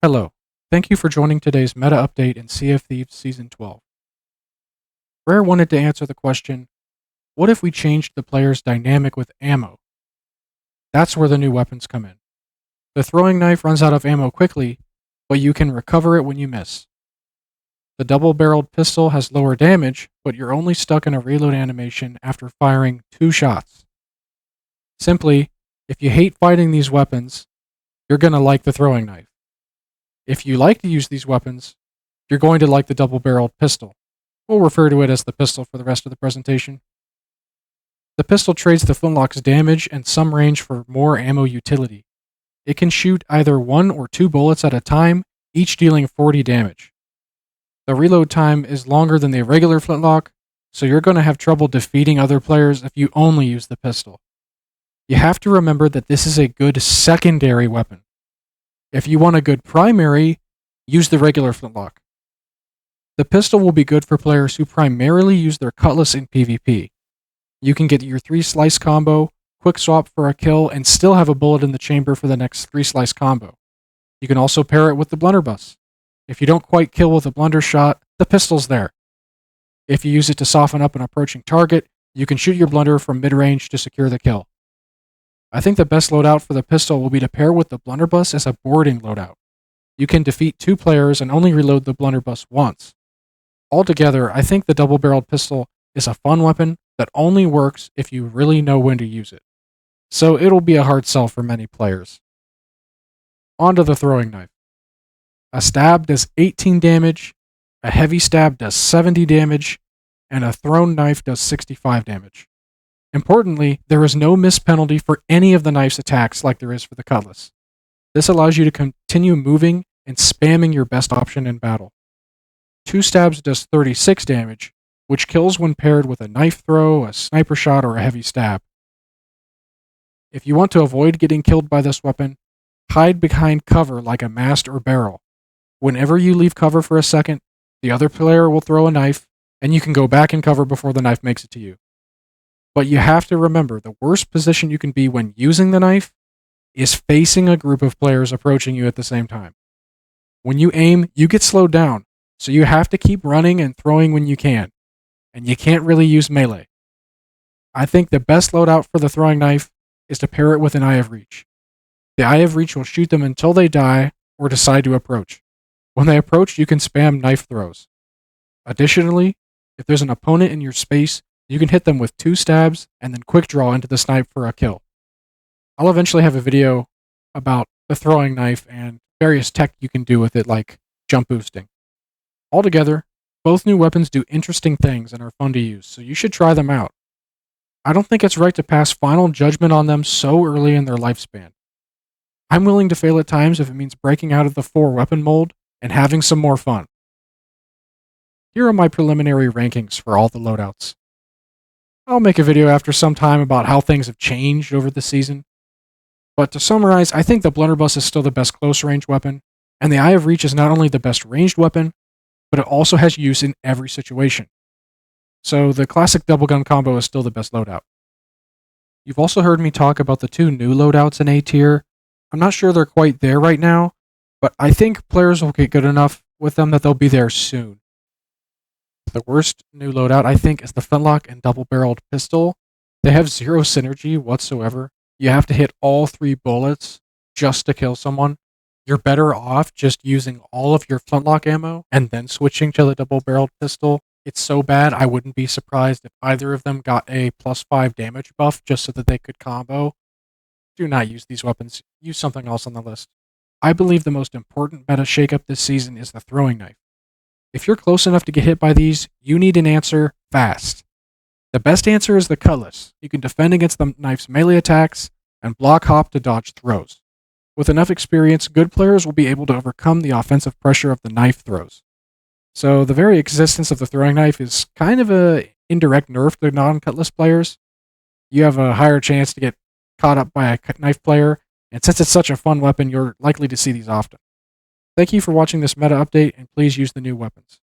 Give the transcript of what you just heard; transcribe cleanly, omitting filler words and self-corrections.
Hello. Thank you for joining today's meta update in Sea of Thieves Season 12. Rare wanted to answer the question, what if we changed the player's dynamic with ammo? That's where the new weapons come in. The throwing knife runs out of ammo quickly, but you can recover it when you miss. The double-barreled pistol has lower damage, but you're only stuck in a reload animation after firing 2 shots. Simply, if you hate fighting these weapons, you're going to like the throwing knife. If you like to use these weapons, you're going to like the double-barreled pistol. We'll refer to it as the pistol for the rest of the presentation. The pistol trades the flintlock's damage and some range for more ammo utility. It can shoot either 1 or 2 bullets at a time, each dealing 40 damage. The reload time is longer than the regular flintlock, so you're going to have trouble defeating other players if you only use the pistol. You have to remember that this is a good secondary weapon. If you want a good primary, use the regular flintlock. The pistol will be good for players who primarily use their cutlass in PvP. You can get your 3-slice combo, quick swap for a kill, and still have a bullet in the chamber for the next 3-slice combo. You can also pair it with the blunderbuss. If you don't quite kill with a blunder shot, the pistol's there. If you use it to soften up an approaching target, you can shoot your blunder from mid-range to secure the kill. I think the best loadout for the pistol will be to pair with the blunderbuss as a boarding loadout. You can defeat 2 players and only reload the blunderbuss once. Altogether, I think the double-barreled pistol is a fun weapon that only works if you really know when to use it. So it'll be a hard sell for many players. On to the throwing knife. A stab does 18 damage, a heavy stab does 70 damage, and a thrown knife does 65 damage. Importantly, there is no miss penalty for any of the knife's attacks like there is for the cutlass. This allows you to continue moving and spamming your best option in battle. 2 stabs does 36 damage, which kills when paired with a knife throw, a sniper shot, or a heavy stab. If you want to avoid getting killed by this weapon, hide behind cover like a mast or barrel. Whenever you leave cover for a second, the other player will throw a knife, and you can go back in cover before the knife makes it to you. But you have to remember, the worst position you can be when using the knife is facing a group of players approaching you at the same time. When you aim, you get slowed down, so you have to keep running and throwing when you can, and you can't really use melee. I think the best loadout for the throwing knife is to pair it with an Eye of Reach. The Eye of Reach will shoot them until they die or decide to approach. When they approach, you can spam knife throws. Additionally, if there's an opponent in your space, you can hit them with 2 stabs and then quick draw into the snipe for a kill. I'll eventually have a video about the throwing knife and various tech you can do with it, like jump boosting. Altogether, both new weapons do interesting things and are fun to use, so you should try them out. I don't think it's right to pass final judgment on them so early in their lifespan. I'm willing to fail at times if it means breaking out of the 4-weapon mold and having some more fun. Here are my preliminary rankings for all the loadouts. I'll make a video after some time about how things have changed over the season. But to summarize, I think the blunderbuss is still the best close-range weapon, and the Eye of Reach is not only the best ranged weapon, but it also has use in every situation. So the classic double gun combo is still the best loadout. You've also heard me talk about the 2 new loadouts in A tier. I'm not sure they're quite there right now, but I think players will get good enough with them that they'll be there soon. The worst new loadout, I think, is the flintlock and double-barreled pistol. They have 0 synergy whatsoever. You have to hit all 3 bullets just to kill someone. You're better off just using all of your flintlock ammo and then switching to the double-barreled pistol. It's so bad, I wouldn't be surprised if either of them got a +5 damage buff just so that they could combo. Do not use these weapons. Use something else on the list. I believe the most important meta shakeup this season is the throwing knife. If you're close enough to get hit by these, you need an answer fast. The best answer is the cutlass. You can defend against the knife's melee attacks and block hop to dodge throws. With enough experience, good players will be able to overcome the offensive pressure of the knife throws. So the very existence of the throwing knife is kind of an indirect nerf to non-cutlass players. You have a higher chance to get caught up by a knife player, and since it's such a fun weapon, you're likely to see these often. Thank you for watching this meta update, and please use the new weapons.